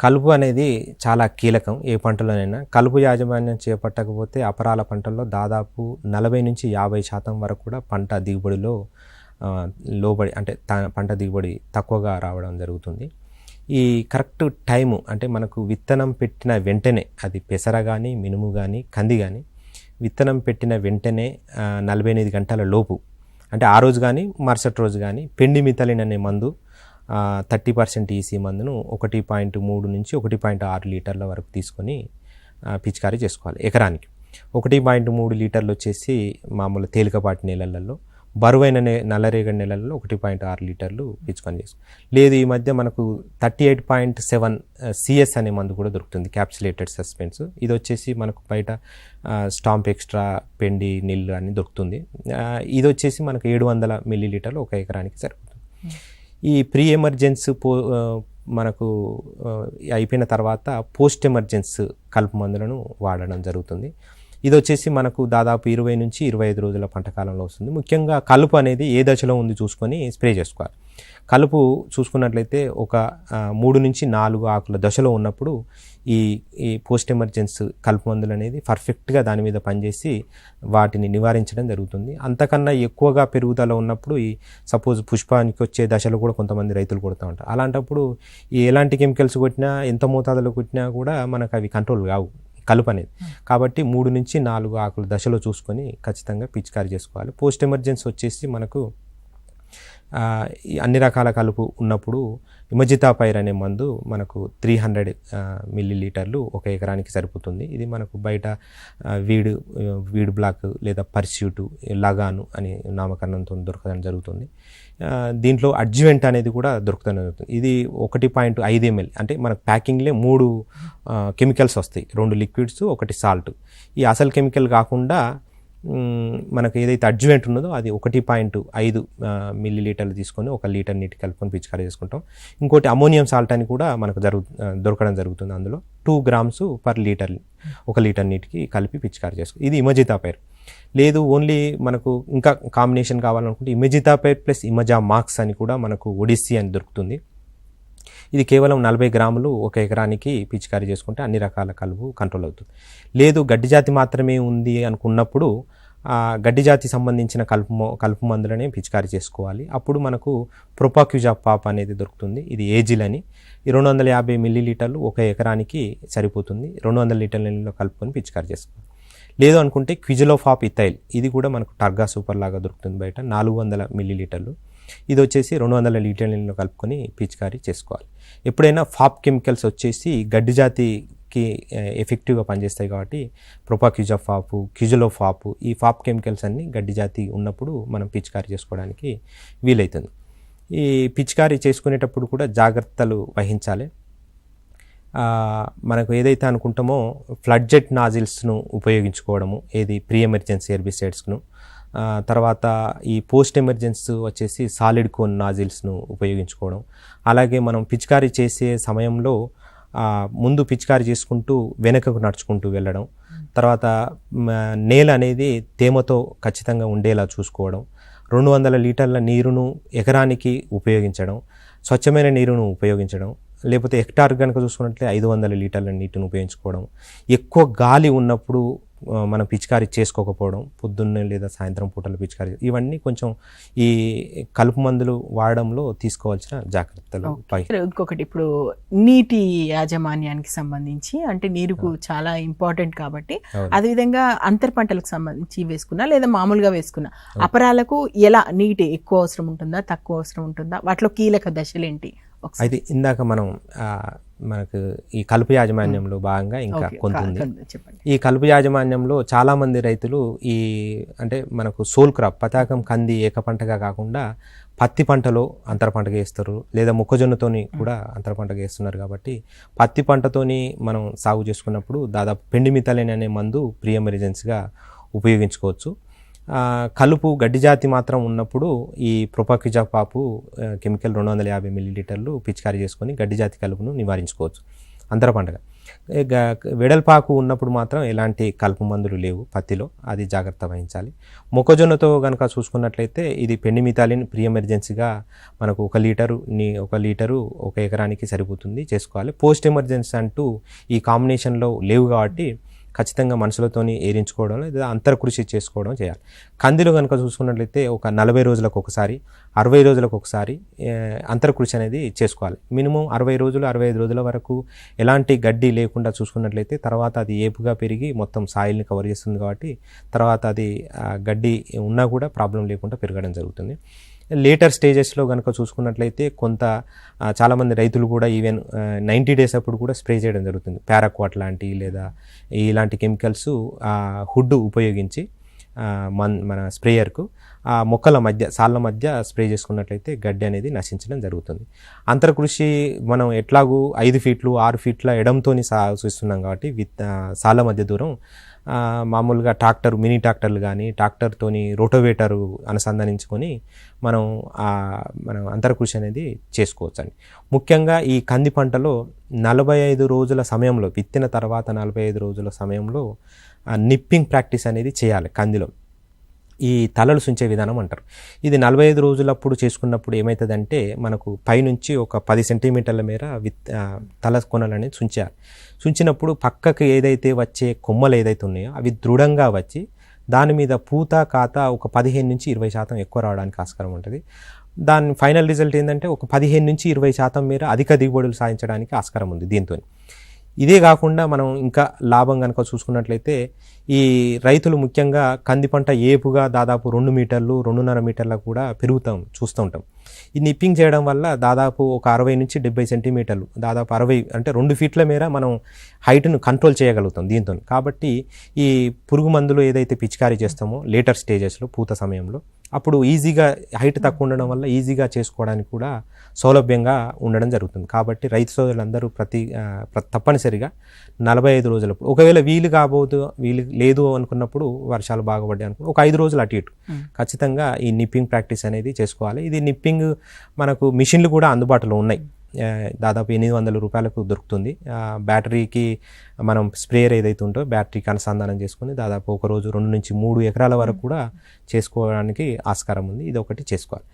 కలుపు అనేది చాలా కీలకం ఏ పంటలోనైనా. కలుపు యాజమాన్యం చేపట్టకపోతే అపరాల పంటల్లో దాదాపు 40-50% వరకు కూడా పంట దిగుబడిలో లోబడి అంటే పంట దిగుబడి తక్కువగా రావడం జరుగుతుంది. ఈ కరెక్ట్ టైము అంటే మనకు విత్తనం పెట్టిన వెంటనే అది పెసర కానీ మినుము కానీ కంది కానీ విత్తనం పెట్టిన వెంటనే 48 గంటల లోపు అంటే ఆ రోజు కానీ మరుసటి రోజు కానీ పెండిమిథలిన్ అనే మందు 30% ఈసీ మందును 1.3 నుంచి 1.6 లీటర్ల వరకు తీసుకొని పిచికారీ చేసుకోవాలి ఎకరానికి. 1.3 లీటర్లు వచ్చేసి మామూలు తేలికపాటి నేలలలో, బరువైన నల్లరేగడి నెలల్లో 1.6 లీటర్లు పిచ్చుకొని చేసుకో. లేదు ఈ మధ్య మనకు 38.7 సిఎస్ అనే మందు కూడా దొరుకుతుంది, క్యాప్సులేటెడ్ సస్పెన్స్. ఇది వచ్చేసి మనకు బయట స్టాంప్ ఎక్స్ట్రా పెండి నీళ్ళు అని దొరుకుతుంది. ఇది వచ్చేసి మనకు 700 మిల్లీలీటర్లు ఒక ఎకరానికి సరిపోతుంది. ఈ ప్రీ ఎమర్జెన్స్ మనకు అయిపోయిన తర్వాత పోస్ట్ ఎమర్జెన్స్ కలుపు మందులను వాడడం జరుగుతుంది. ఇది వచ్చేసి మనకు దాదాపు 20-25 రోజుల పంటకాలంలో వస్తుంది. ముఖ్యంగా కలుపు అనేది ఏ దశలో ఉంది చూసుకొని స్ప్రే చేసుకోవాలి. కలుపు చూసుకున్నట్లయితే ఒక 3-4 ఆకుల దశలో ఉన్నప్పుడు ఈ పోస్ట్ ఎమర్జెన్స్ కలుపు మందులు అనేది పర్ఫెక్ట్గా దాని మీద పనిచేసి వాటిని నివారించడం జరుగుతుంది. అంతకన్నా ఎక్కువగా పెరుగుదల ఉన్నప్పుడు ఈ సపోజ్ పుష్పానికి వచ్చే దశలో కూడా కొంతమంది రైతులు కొడుతూ ఉంటారు. అలాంటప్పుడు ఎలాంటి కెమికల్స్ కొట్టినా ఎంత మోతాదులో కొట్టినా కూడా మనకు అవి కంట్రోల్ కావు కలుపు అనేది. కాబట్టి 3-4 ఆకుల దశలో చూసుకొని ఖచ్చితంగా పిచికారీ చేసుకోవాలి. పోస్ట్ ఎమర్జెన్సీ వచ్చేసి మనకు అన్ని రకాల కలుపు ఉన్నప్పుడు ఇమజితాపైర్ అనే మందు మనకు 300 మిల్లీలీటర్లు ఒక ఎకరానికి సరిపోతుంది. ఇది మనకు బయట వీడ్ బ్లాక్ లేదా పర్స్యూటు లగాను అని నామకరణంతో దొరకడం జరుగుతుంది. దీంట్లో అడ్జువెంట్ అనేది కూడా దొరుకుతూనే జరుగుతుంది. ఇది 1.5 ml అంటే మనకు ప్యాకింగ్లే 3 కెమికల్స్ వస్తాయి, 2 లిక్విడ్స్ 1 సాల్ట్. ఈ అసలు కెమికల్ కాకుండా మనకు ఏదైతే అడ్జువెంట్ ఉన్నదో అది 1.5 మిల్లీలీటర్లు తీసుకొని 1 లీటర్ నీటి కలుపుకొని పిచికారీ చేసుకుంటాం. ఇంకోటి అమోనియం సాల్ట్ అని కూడా మనకు దొరకడం జరుగుతుంది. అందులో 2 grams పర్ లీటర్ 1 లీటర్ నీటికి కలిపి పిచికారీ చేసుకో. ఇది ఇమజితాపైర్. లేదు ఓన్లీ మనకు ఇంకా కాంబినేషన్ కావాలనుకుంటే ఇమజితాపైర్ ప్లస్ ఇమజా మాక్స్ అని కూడా మనకు ఒడిస్సీ అని దొరుకుతుంది. ఇది కేవలం 40 గ్రాములు ఒక ఎకరానికి పిచికారీ చేసుకుంటే అన్ని రకాల కలుపు కంట్రోల్ అవుతుంది. లేదు గడ్డి జాతి మాత్రమే ఉంది అనుకున్నప్పుడు గడ్డి జాతి సంబంధించిన కలుపు మందులనే పిచికారీ చేసుకోవాలి. అప్పుడు మనకు ప్రొపాక్యూజాపాప్ అనేది దొరుకుతుంది. ఇది ఏజిల్ అని 250 మిల్లీలీటర్లు ఒక ఎకరానికి సరిపోతుంది. 200 లీటర్ల నీళ్ళలో కలుపుకొని పిచికారీ చేసుకోవాలి. లేదు అనుకుంటే క్విజిలోఫాప్ ఇథైల్, ఇది కూడా మనకు టర్గా సూపర్ లాగా దొరుకుతుంది బయట, 400 మిల్లీలీటర్లు. ఇది వచ్చేసి 200 లీటర్ల నీళ్ళలో కలుపుకొని పిచికారీ చేసుకోవాలి. ఎప్పుడైనా ఫాప్ కెమికల్స్ వచ్చేసి గడ్డి జాతికి ఎఫెక్టివ్గా పనిచేస్తాయి కాబట్టి ప్రొపాక్యూజాపాపు, క్విజిలోఫాపు, ఈ ఫాప్ కెమికల్స్ అన్నీ గడ్డి జాతి ఉన్నప్పుడు మనం పిచికారీ చేసుకోవడానికి వీలవుతుంది. ఈ పిచికారీ చేసుకునేటప్పుడు కూడా జాగ్రత్తలు వహించాలి. మనకు ఏదైతే అనుకుంటామో ఫ్లడ్ జెట్ నాజిల్స్ను ఉపయోగించుకోవడము, ఏది ప్రీ ఎమర్జెన్సీ హెర్బిసైడ్స్ను. తర్వాత ఈ పోస్ట్ ఎమర్జెన్సీ వచ్చేసి సాలిడ్ కోన్ నాజిల్స్ను ఉపయోగించుకోవడం. అలాగే మనం పిచికారీ చేసే సమయంలో ముందు పిచికారీ చేసుకుంటూ వెనకకు నడుచుకుంటూ వెళ్ళడం. తర్వాత నేల అనేది తేమతో ఖచ్చితంగా ఉండేలా చూసుకోవడం. 200 లీటర్ల నీరును ఎకరానికి ఉపయోగించడం, స్వచ్ఛమైన నీరును ఉపయోగించడం. లేకపోతే హెక్టార్ కనుక చూసుకున్నట్లే 500 లీటర్ల నీటిని ఉపయోగించుకోవడం. ఎక్కువ గాలి ఉన్నప్పుడు మనం పిచికారీ చేసుకోకపోవడం, పొద్దున్నే లేదా సాయంత్రం పూటలు పిచికారీ, ఇవన్నీ కొంచెం ఈ కలుపు మందులు వాడడంలో తీసుకోవాల్సిన జాగ్రత్తలు. ఇంకొకటి, ఇప్పుడు నీటి యాజమాన్యానికి సంబంధించి అంటే నీరుకు చాలా ఇంపార్టెంట్ కాబట్టి, అదేవిధంగా అంతర్ పంటలకు సంబంధించి వేసుకున్నా లేదా మామూలుగా వేసుకున్నా అపరాలకు ఎలా నీటి ఎక్కువ అవసరం ఉంటుందా, తక్కువ అవసరం ఉంటుందా, వాటిలో కీలక దశలు ఏంటి? అయితే ఇందాక మనకు ఈ కలుపు యాజమాన్యంలో భాగంగా ఇంకా కొంత ఉంది. ఈ కలుపు యాజమాన్యంలో చాలామంది రైతులు అంటే మనకు సోల్ క్రాప్ పతాకం కంది ఏక పంటగా కాకుండా పత్తి పంటలో అంతర పంటగా వేస్తారు, లేదా మొక్కజొన్నతోని కూడా అంతర పంటగా వేస్తున్నారు. కాబట్టి పత్తి పంటతోని మనం సాగు చేసుకున్నప్పుడు దాదాపు పెండిమిథలిన్ అనే మందు ప్రీ ఎమర్జెన్సీగా ఉపయోగించుకోవచ్చు. కలుపు గడ్డి జాతి మాత్రం ఉన్నప్పుడు ఈ ప్రొపాక్యూజాపాపు కెమికల్ 250 మిల్లీలీటర్లు పిచికారీ చేసుకొని గడ్డి జాతి కలుపును నివారించుకోవచ్చు అంతర పంటగా. వెడల్పాకు ఉన్నప్పుడు మాత్రం ఎలాంటి కలుపు మందులు లేవు పత్తిలో, అది జాగ్రత్త వహించాలి. మొక్కజొన్నతో కనుక చూసుకున్నట్లయితే ఇది పెండిమిథాలిన్ ప్రీ ఎమర్జెన్సీగా మనకు 1 లీటరు 1 ఎకరానికి సరిపోతుంది, చేసుకోవాలి. పోస్ట్ ఎమర్జెన్సీ అంటూ ఈ కాంబినేషన్లో లేవు కాబట్టి ఖచ్చితంగా మనుషులతోని ఏరించుకోవడం లేదా అంతర్కృషి చేసుకోవడం చేయాలి. కందిలో కనుక చూసుకున్నట్లయితే ఒక 40 రోజులకు ఒకసారి 60 రోజులకు ఒకసారి అంతర్కృషి అనేది చేసుకోవాలి. మినిమం 60 రోజులు 65 రోజుల వరకు ఎలాంటి గడ్డి లేకుండా చూసుకున్నట్లయితే తర్వాత అది ఏపుగా పెరిగి మొత్తం సాయిల్ని కవర్ చేస్తుంది కాబట్టి తర్వాత అది గడ్డి ఉన్నా కూడా ప్రాబ్లం లేకుండా పెరగడం జరుగుతుంది. లేటర్ స్టేజెస్లో కనుక చూసుకున్నట్లయితే చాలామంది రైతులు కూడా ఈవెన్ 90 డేస్ అప్పుడు కూడా స్ప్రే చేయడం జరుగుతుంది. పారాక్వాట్ లాంటి లేదా ఇలాంటి కెమికల్స్ హుడ్ ఉపయోగించి మన స్ప్రేయర్కు ఆ మొక్కల మధ్య సాళ్ళ మధ్య స్ప్రే చేసుకున్నట్లయితే గడ్డి అనేది నశించడం జరుగుతుంది. అంతర్కృషి మనం ఎట్లాగూ 5 ఫీట్లు 6 ఫీట్ల ఎడంతో చూస్తున్నాం కాబట్టి సాళ్ళ మధ్య దూరం మామూలుగా మినీ ట్రాక్టర్లు కానీ ట్రాక్టర్తోని రోటోవేటరు అనుసంధానించుకొని మనం అంతర్కృషి అనేది చేసుకోవచ్చండి. ముఖ్యంగా ఈ కంది పంటలో 45 రోజుల సమయంలో, విత్తిన తర్వాత 45 రోజుల సమయంలో నిప్పింగ్ ప్రాక్టీస్ అనేది చేయాలి. కందిలో ఈ తలలు సుంచే విధానం అంటారు. ఇది 45 రోజులప్పుడు చేసుకున్నప్పుడు ఏమవుతుందంటే మనకు పైనుంచి ఒక 10 సెంటీమీటర్ల మేర తల కొనలు అనేది సుంచాలి. సుంచినప్పుడు పక్కకు ఏదైతే వచ్చే కొమ్మలు ఏదైతే ఉన్నాయో అవి దృఢంగా వచ్చి దాని మీద పూత కాత ఒక 15-20% ఎక్కువ రావడానికి ఆస్కారం ఉంటుంది. దాని ఫైనల్ రిజల్ట్ ఏంటంటే ఒక 15-20% మేర అధిక దిగుబడులు సాధించడానికి ఆస్కారం ఉంది దీంతో. ఇదే కాకుండా మనం ఇంకా లాభం కనుక చూసుకున్నట్లయితే ఈ రైతులు ముఖ్యంగా కంది పంట ఏపుగా దాదాపు 2 మీటర్లు 2.5 మీటర్లకు కూడా చూస్తూ ఉంటాం. ఈ నిప్పింగ్ చేయడం వల్ల దాదాపు ఒక 60-70 సెంటీమీటర్లు, దాదాపు 60 అంటే 2 ఫీట్ల మేర మనం హైట్ను కంట్రోల్ చేయగలుగుతాం దీంతో. కాబట్టి ఈ పురుగు మందులు ఏదైతే పిచికారీ చేస్తామో లేటర్ స్టేజెస్లో పూత సమయంలో అప్పుడు ఈజీగా హైట్ తక్కువ ఉండడం వల్ల ఈజీగా చేసుకోవడానికి కూడా సౌలభ్యంగా ఉండడం జరుగుతుంది. కాబట్టి రైతు సోదరులందరూ తప్పనిసరిగా 45 రోజులప్పుడు, ఒకవేళ వీలు లేదు అనుకున్నప్పుడు, వర్షాలు బాగా పడ్డాయి అనుకున్నప్పుడు ఒక 5 రోజులు అటు ఇటు ఖచ్చితంగా ఈ నిప్పింగ్ ప్రాక్టీస్ అనేది చేసుకోవాలి. ఇది నిప్పింగ్ మనకు మిషన్లు కూడా అందుబాటులో ఉన్నాయి. దాదాపు 800 రూపాయలకు దొరుకుతుంది. బ్యాటరీకి మనం స్ప్రేయర్ ఏదైతే ఉంటో బ్యాటరీకి అనుసంధానం చేసుకుని దాదాపు ఒక రోజు 2-3 ఎకరాల వరకు కూడా చేసుకోవడానికి ఆస్కారం ఉంది. ఇది ఒకటి చేసుకోవాలి.